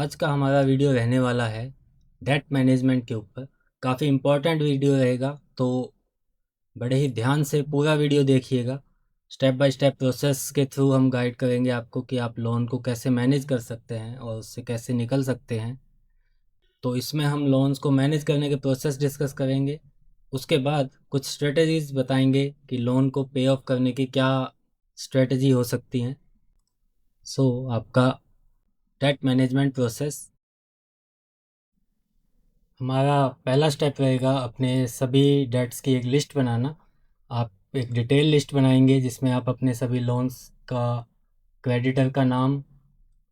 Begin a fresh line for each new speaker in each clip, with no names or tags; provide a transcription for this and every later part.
आज का हमारा वीडियो रहने वाला है डेट मैनेजमेंट के ऊपर। काफ़ी इम्पोर्टेंट वीडियो रहेगा, तो बड़े ही ध्यान से पूरा वीडियो देखिएगा। स्टेप बाय स्टेप प्रोसेस के थ्रू हम गाइड करेंगे आपको कि आप लोन को कैसे मैनेज कर सकते हैं और उससे कैसे निकल सकते हैं। तो इसमें हम लोन्स को मैनेज करने के प्रोसेस डिस्कस करेंगे। उसके बाद कुछ स्ट्रेटजीज बताएंगे कि लोन को पे ऑफ करने की क्या स्ट्रेटजी हो सकती हैं। आपका डेट मैनेजमेंट प्रोसेस, हमारा पहला स्टेप रहेगा अपने सभी डेट्स की एक लिस्ट बनाना। आप एक डिटेल लिस्ट बनाएंगे जिसमें आप अपने सभी लोन्स का, क्रेडिटर का नाम,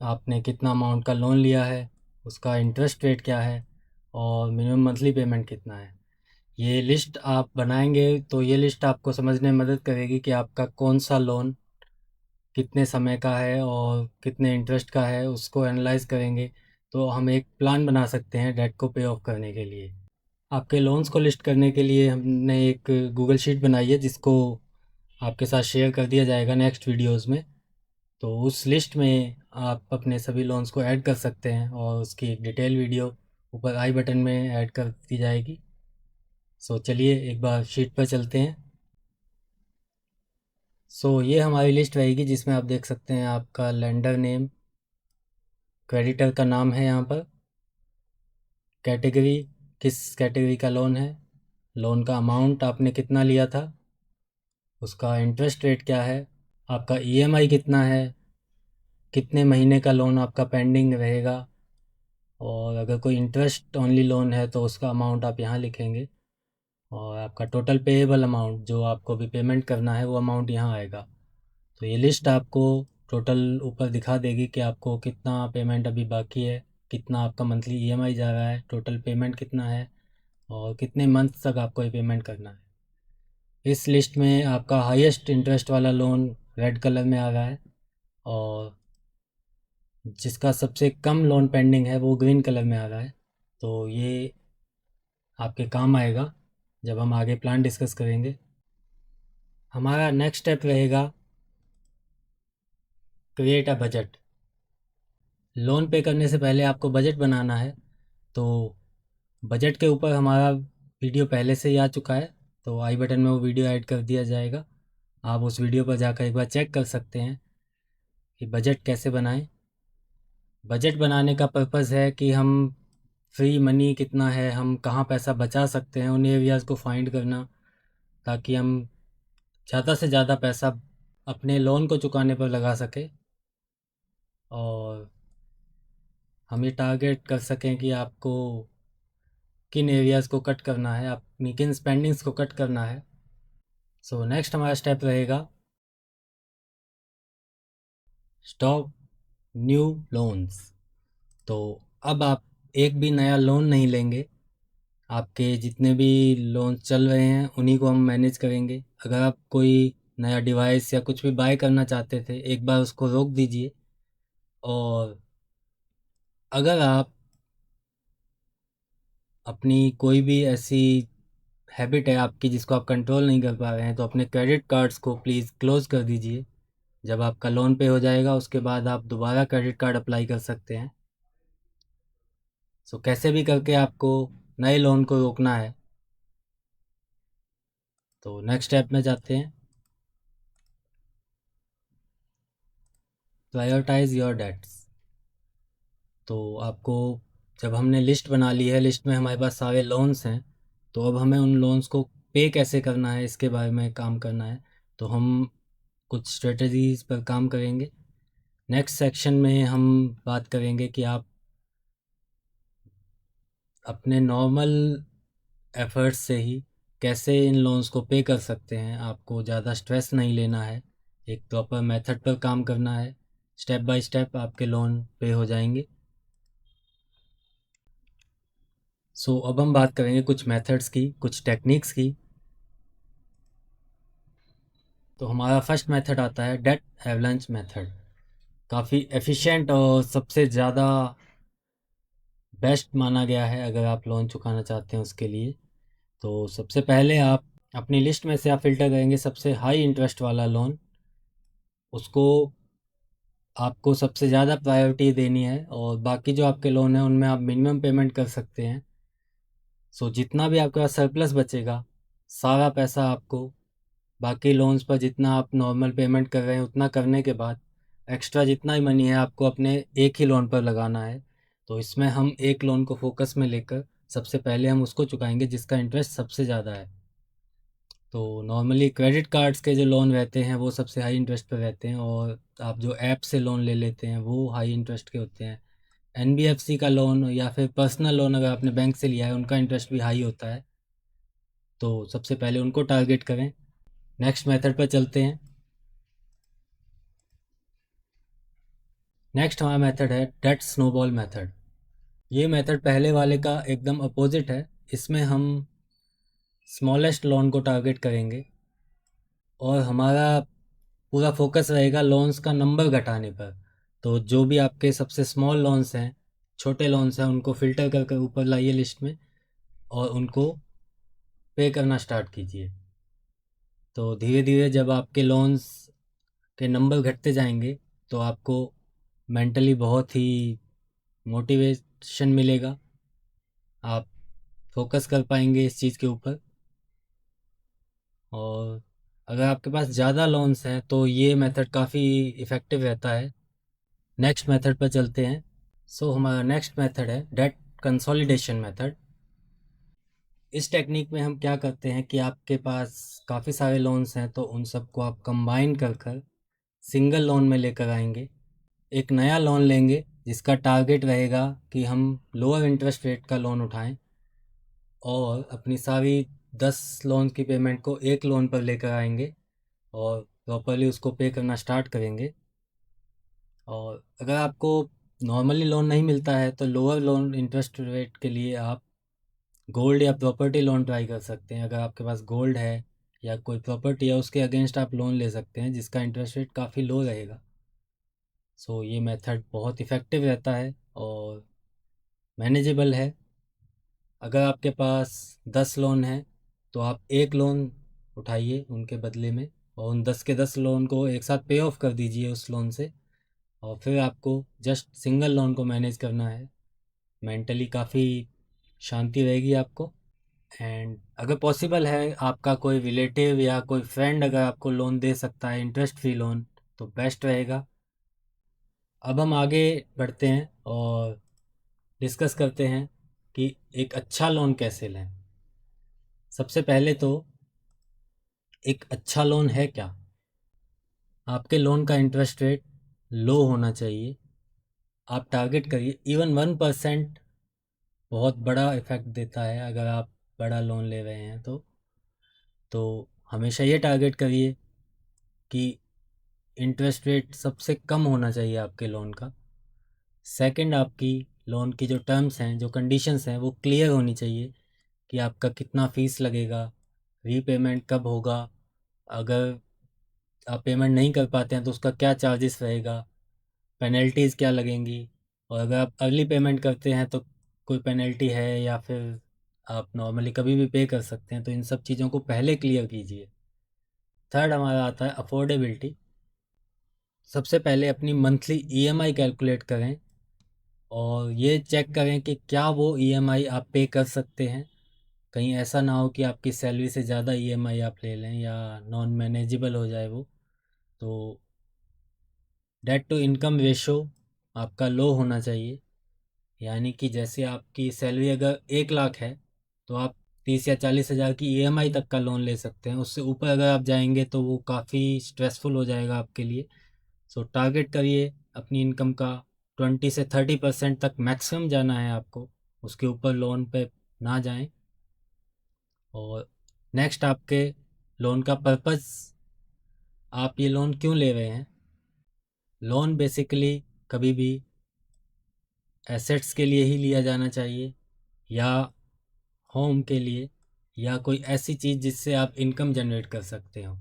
आपने कितना अमाउंट का लोन लिया है, उसका इंटरेस्ट रेट क्या है और मिनिमम मंथली पेमेंट कितना है। ये लिस्ट आप बनाएंगे तो ये लिस्ट आपको समझने में मदद करेगी कि आपका कौन सा लोन कितने समय का है और कितने इंटरेस्ट का है। उसको एनालाइज करेंगे तो हम एक प्लान बना सकते हैं डेट को पे ऑफ करने के लिए। आपके लोन्स को लिस्ट करने के लिए हमने एक गूगल शीट बनाई है जिसको आपके साथ शेयर कर दिया जाएगा नेक्स्ट वीडियोस में। तो उस लिस्ट में आप अपने सभी लोन्स को ऐड कर सकते हैं और उसकी एक डिटेल वीडियो ऊपर आई बटन में ऐड कर दी जाएगी। चलिए एक बार शीट पर चलते हैं। ये हमारी लिस्ट रहेगी जिसमें आप देख सकते हैं आपका लेंडर नेम, क्रेडिटर का नाम है यहाँ पर, कैटेगरी, किस कैटेगरी का लोन है, लोन का अमाउंट आपने कितना लिया था, उसका इंटरेस्ट रेट क्या है, आपका ईएमआई कितना है, कितने महीने का लोन आपका पेंडिंग रहेगा, और अगर कोई इंटरेस्ट ओनली लोन है तो उसका अमाउंट आप यहाँ लिखेंगे, और आपका टोटल पेएबल अमाउंट जो आपको भी पेमेंट करना है वो अमाउंट यहाँ आएगा। तो ये लिस्ट आपको टोटल ऊपर दिखा देगी कि आपको कितना पेमेंट अभी बाकी है, कितना आपका मंथली ईएमआई जा रहा है, टोटल पेमेंट कितना है और कितने मंथ तक आपको ये पेमेंट करना है। इस लिस्ट में आपका हाईएस्ट इंटरेस्ट वाला लोन रेड कलर में आ रहा है और जिसका सबसे कम लोन पेंडिंग है वो ग्रीन कलर में आ रहा है। तो ये आपके काम आएगा जब हम आगे प्लान डिस्कस करेंगे। हमारा नेक्स्ट स्टेप रहेगा क्रिएट अ बजट। लोन पे करने से पहले आपको बजट बनाना है। तो बजट के ऊपर हमारा वीडियो पहले से ही आ चुका है, तो आई बटन में वो वीडियो ऐड कर दिया जाएगा। आप उस वीडियो पर जाकर एक बार चेक कर सकते हैं कि बजट कैसे बनाएं। बजट बनाने का पर्पज़ है कि हम फ्री मनी कितना है, हम कहाँ पैसा बचा सकते हैं, उन एरियाज़ को फाइंड करना, ताकि हम ज़्यादा से ज़्यादा पैसा अपने लोन को चुकाने पर लगा सके और हम ये टारगेट कर सकें कि आपको किन एरियाज़ को कट करना है, अपनी किन स्पेंडिंग्स को कट करना है। नेक्स्ट हमारा स्टेप रहेगा स्टॉप न्यू लोन्स। तो अब आप एक भी नया लोन नहीं लेंगे, आपके जितने भी लोन चल रहे हैं उन्हीं को हम मैनेज करेंगे। अगर आप कोई नया डिवाइस या कुछ भी बाय करना चाहते थे, एक बार उसको रोक दीजिए। और अगर आप अपनी कोई भी ऐसी हैबिट है आपकी जिसको आप कंट्रोल नहीं कर पा रहे हैं, तो अपने क्रेडिट कार्ड्स को प्लीज़ क्लोज़ कर दीजिए। जब आपका लोन पे हो जाएगा उसके बाद आप दोबारा क्रेडिट कार्ड अप्लाई कर सकते हैं। कैसे भी करके आपको नए लोन को रोकना है। तो नेक्स्ट स्टेप में जाते हैं, प्रायोरिटाइज योर डेट्स। तो आपको, जब हमने लिस्ट बना ली है, लिस्ट में हमारे पास सारे लोन्स हैं, तो अब हमें उन लोन्स को पे कैसे करना है इसके बारे में काम करना है। तो हम कुछ स्ट्रेटजीज पर काम करेंगे। नेक्स्ट सेक्शन में हम बात करेंगे कि आप अपने नॉर्मल एफर्ट्स से ही कैसे इन लोन्स को पे कर सकते हैं। आपको ज़्यादा स्ट्रेस नहीं लेना है, एक प्रॉपर मेथड पर काम करना है। स्टेप बाय स्टेप आपके लोन पे हो जाएंगे। अब हम बात करेंगे कुछ मेथड्स की, कुछ टेक्निक्स की। तो हमारा फर्स्ट मेथड आता है डेट एवलांच मेथड। काफ़ी एफिशिएंट और सबसे ज़्यादा बेस्ट माना गया है अगर आप लोन चुकाना चाहते हैं उसके लिए। तो सबसे पहले आप अपनी लिस्ट में से आप फ़िल्टर करेंगे सबसे हाई इंटरेस्ट वाला लोन, उसको आपको सबसे ज़्यादा प्रायोरिटी देनी है, और बाकी जो आपके लोन हैं उनमें आप मिनिमम पेमेंट कर सकते हैं। सो जितना भी आपके पास सरप्लस बचेगा, सारा पैसा आपको बाकी लोन्स पर जितना आप नॉर्मल पेमेंट कर रहे हैं उतना करने के बाद एक्स्ट्रा जितना ही मनी है आपको अपने एक ही लोन पर लगाना है। तो इसमें हम एक लोन को फोकस में लेकर सबसे पहले हम उसको चुकाएंगे जिसका इंटरेस्ट सबसे ज़्यादा है। तो नॉर्मली क्रेडिट कार्ड्स के जो लोन रहते हैं वो सबसे हाई इंटरेस्ट पे रहते हैं, और आप जो ऐप से लोन ले लेते हैं वो हाई इंटरेस्ट के होते हैं। एनबीएफसी का लोन या फिर पर्सनल लोन अगर आपने बैंक से लिया है उनका इंटरेस्ट भी हाई होता है, तो सबसे पहले उनको टारगेट करें। नेक्स्ट मेथड पर चलते हैं। नेक्स्ट हमारा मेथड है डेट स्नोबॉल मेथड। ये मेथड पहले वाले का एकदम अपोजिट है। इसमें हम स्मॉलेस्ट लोन को टारगेट करेंगे और हमारा पूरा फोकस रहेगा लोन्स का नंबर घटाने पर। तो जो भी आपके सबसे स्मॉल लोन्स हैं, छोटे लोन्स हैं, उनको फ़िल्टर कर कर ऊपर लाइए लिस्ट में और उनको पे करना स्टार्ट कीजिए। तो धीरे धीरे जब आपके लोन्स के नंबर घटते जाएंगे तो आपको मेंटली बहुत ही मोटिवेशन मिलेगा, आप फोकस कर पाएंगे इस चीज़ के ऊपर। और अगर आपके पास ज़्यादा लोन्स हैं तो ये मेथड काफ़ी इफ़ेक्टिव रहता है। नेक्स्ट मेथड पर चलते हैं। सो हमारा नेक्स्ट मेथड है डेट कंसोलिडेशन मेथड। इस टेक्निक में हम क्या करते हैं कि आपके पास काफ़ी सारे लोन्स हैं तो उन सबको आप कंबाइन कर कर सिंगल लोन में लेकर आएंगे। एक नया लोन लेंगे जिसका टारगेट रहेगा कि हम लोअर इंटरेस्ट रेट का लोन उठाएं, और अपनी सारी 10 लोन की पेमेंट को एक लोन पर लेकर आएंगे और प्रॉपरली उसको पे करना स्टार्ट करेंगे। और अगर आपको नॉर्मली लोन नहीं मिलता है तो लोअर लोन इंटरेस्ट रेट के लिए आप गोल्ड या प्रॉपर्टी लोन ट्राई कर सकते हैं। अगर आपके पास गोल्ड है या कोई प्रॉपर्टी है उसके अगेंस्ट आप लोन ले सकते हैं जिसका इंटरेस्ट रेट काफ़ी लो रहेगा। सो ये मेथड बहुत इफ़ेक्टिव रहता है और मैनेजेबल है। अगर आपके पास 10 लोन हैं तो आप एक लोन उठाइए उनके बदले में, और उन 10 के 10 लोन को एक साथ पे ऑफ कर दीजिए उस लोन से, और फिर आपको जस्ट सिंगल लोन को मैनेज करना है। मेंटली काफ़ी शांति रहेगी आपको। एंड अगर पॉसिबल है आपका कोई रिलेटिव या कोई फ्रेंड अगर आपको लोन दे सकता है इंटरेस्ट फ्री लोन तो बेस्ट रहेगा। अब हम आगे बढ़ते हैं और डिस्कस करते हैं कि एक अच्छा लोन कैसे लें। सबसे पहले तो एक अच्छा लोन है क्या। आपके लोन का इंटरेस्ट रेट लो होना चाहिए। आप टारगेट करिए, इवन 1% बहुत बड़ा इफ़ेक्ट देता है अगर आप बड़ा लोन ले रहे हैं तो हमेशा ये टारगेट करिए कि इंटरेस्ट रेट सबसे कम होना चाहिए आपके लोन का। सेकंड, आपकी लोन की जो टर्म्स हैं, जो कंडीशंस हैं, वो क्लियर होनी चाहिए कि आपका कितना फ़ीस लगेगा, रीपेमेंट कब होगा, अगर आप पेमेंट नहीं कर पाते हैं तो उसका क्या चार्जेस रहेगा, पेनल्टीज़ क्या लगेंगी, और अगर आप अर्ली पेमेंट करते हैं तो कोई पेनल्टी है या फिर आप नॉर्मली कभी भी पे कर सकते हैं। तो इन सब चीज़ों को पहले क्लियर कीजिए। थर्ड हमारा आता है अफोर्डेबिलिटी। सबसे पहले अपनी मंथली ईएमआई कैलकुलेट करें और ये चेक करें कि क्या वो ईएमआई आप पे कर सकते हैं। कहीं ऐसा ना हो कि आपकी सैलरी से ज़्यादा ईएमआई आप ले लें या नॉन मैनेजेबल हो जाए वो। तो डेट टू इनकम रेशो आपका लो होना चाहिए, यानी कि जैसे आपकी सैलरी अगर 1 लाख है तो आप 30 या 40 हज़ार की ईएमआई तक का लोन ले सकते हैं। उससे ऊपर अगर आप जाएंगे तो वो काफ़ी स्ट्रेसफुल हो जाएगा आपके लिए। सो टारगेट करिए अपनी इनकम का 20 से 30% तक मैक्सिमम जाना है आपको, उसके ऊपर लोन पे ना जाएं। और नेक्स्ट, आपके लोन का पर्पस, आप ये लोन क्यों ले रहे हैं। लोन बेसिकली कभी भी एसेट्स के लिए ही लिया जाना चाहिए, या होम के लिए, या कोई ऐसी चीज़ जिससे आप इनकम जनरेट कर सकते हो।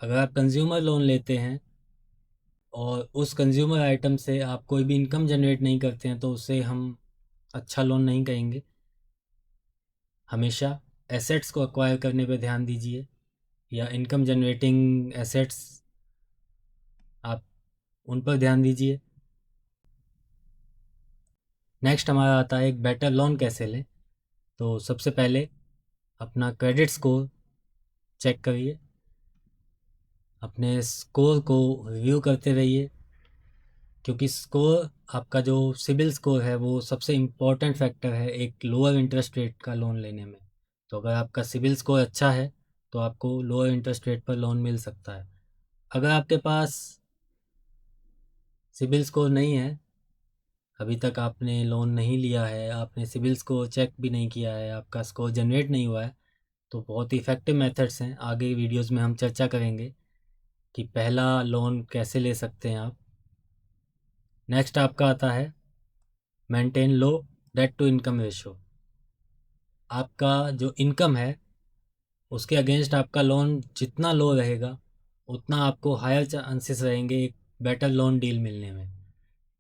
अगर आप कंज्यूमर लोन लेते हैं और उस कंज्यूमर आइटम से आप कोई भी इनकम जनरेट नहीं करते हैं तो उसे हम अच्छा लोन नहीं कहेंगे। हमेशा एसेट्स को एक्वायर करने पे ध्यान दीजिए, या इनकम जनरेटिंग एसेट्स आप उन पर ध्यान दीजिए। नेक्स्ट हमारा आता है एक बेटर लोन कैसे लें। तो सबसे पहले अपना क्रेडिट स्कोर चेक करिए, अपने स्कोर को रिव्यू करते रहिए, क्योंकि स्कोर आपका जो सिबिल स्कोर है वो सबसे इम्पॉर्टेंट फैक्टर है एक लोअर इंटरेस्ट रेट का लोन लेने में। तो अगर आपका सिबिल स्कोर अच्छा है तो आपको लोअर इंटरेस्ट रेट पर लोन मिल सकता है। अगर आपके पास सिबिल स्कोर नहीं है, अभी तक आपने लोन नहीं लिया है, आपने सिबिल स्कोर चेक भी नहीं किया है, आपका स्कोर जनरेट नहीं हुआ है, तो बहुत ही इफ़ेक्टिव मेथड्स हैं, आगे वीडियोस में हम चर्चा करेंगे कि पहला लोन कैसे ले सकते हैं आप। नेक्स्ट आपका आता है maintain low debt to income ratio. आपका जो इनकम है उसके अगेंस्ट आपका लोन जितना लो रहेगा उतना आपको हायर चांसेस रहेंगे एक बेटर लोन डील मिलने में।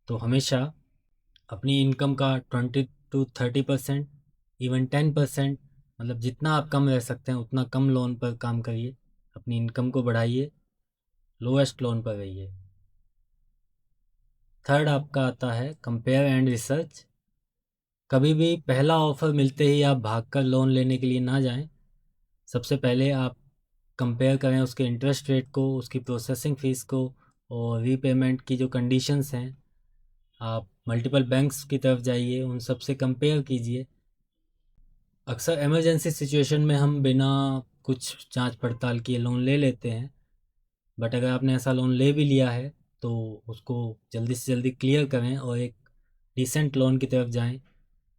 तो हमेशा अपनी इनकम का 20 to 30%, इवन 10%, मतलब जितना आप कम रह सकते हैं उतना कम लोन पर काम करिए, अपनी इनकम को बढ़ाइए, लोएस्ट लोन पर रहिए। थर्ड आपका आता है कंपेयर एंड रिसर्च। कभी भी पहला ऑफ़र मिलते ही आप भागकर लोन लेने के लिए ना जाएं। सबसे पहले आप कंपेयर करें उसके इंटरेस्ट रेट को, उसकी प्रोसेसिंग फ़ीस को और रीपेमेंट की जो कंडीशंस हैं। आप मल्टीपल बैंक्स की तरफ जाइए, उन सब से कंपेयर कीजिए। अक्सर इमरजेंसी सिचुएशन में हम बिना कुछ जांच पड़ताल किए लोन ले लेते हैं, बट अगर आपने ऐसा लोन ले भी लिया है तो उसको जल्दी से जल्दी क्लियर करें और एक डिसेंट लोन की तरफ जाएं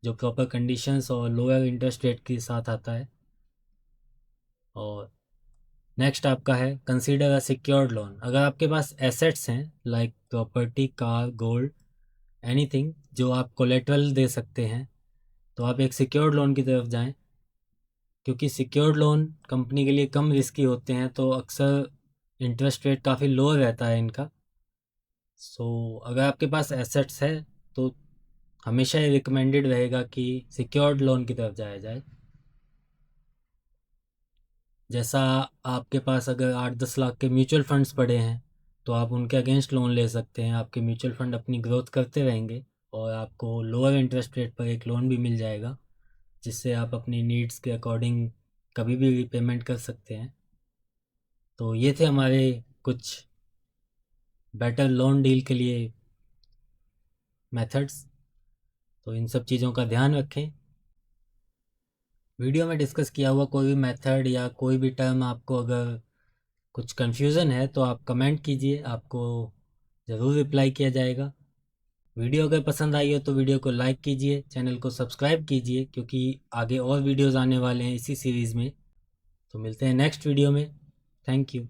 जो प्रॉपर कंडीशंस और लोअर इंटरेस्ट रेट के साथ आता है। और नेक्स्ट आपका है कंसीडर अ सिक्योर्ड लोन। अगर आपके पास एसेट्स हैं like property, car, gold, anything जो आप कोलेटरल दे सकते हैं, तो आप एक सिक्योर्ड लोन की तरफ जाएं, क्योंकि सिक्योर्ड लोन कंपनी के लिए कम रिस्की होते हैं, तो अक्सर इंटरेस्ट रेट काफ़ी लो रहता है इनका। सो अगर आपके पास एसेट्स है तो हमेशा ये रिकमेंडेड रहेगा कि सिक्योर्ड लोन की तरफ जाया जाए। जैसा आपके पास अगर 8-10 लाख के म्यूचुअल फंड्स पड़े हैं तो आप उनके अगेंस्ट लोन ले सकते हैं, आपके म्यूचुअल फंड अपनी ग्रोथ करते रहेंगे और आपको लोअर इंटरेस्ट रेट पर एक लोन भी मिल जाएगा, जिससे आप अपनी नीड्स के अकॉर्डिंग कभी भी रीपेमेंट कर सकते हैं। तो ये थे हमारे कुछ बेटर लोन डील के लिए मेथड्स। तो इन सब चीज़ों का ध्यान रखें। वीडियो में डिस्कस किया हुआ कोई भी मेथड या कोई भी टर्म आपको अगर कुछ कन्फ्यूज़न है तो आप कमेंट कीजिए, आपको ज़रूर रिप्लाई किया जाएगा। वीडियो अगर पसंद आई हो तो वीडियो को लाइक कीजिए, चैनल को सब्सक्राइब कीजिए, क्योंकि आगे और वीडियोज़ आने वाले हैं इसी सीरीज़ में। तो मिलते हैं नेक्स्ट वीडियो में। Thank you.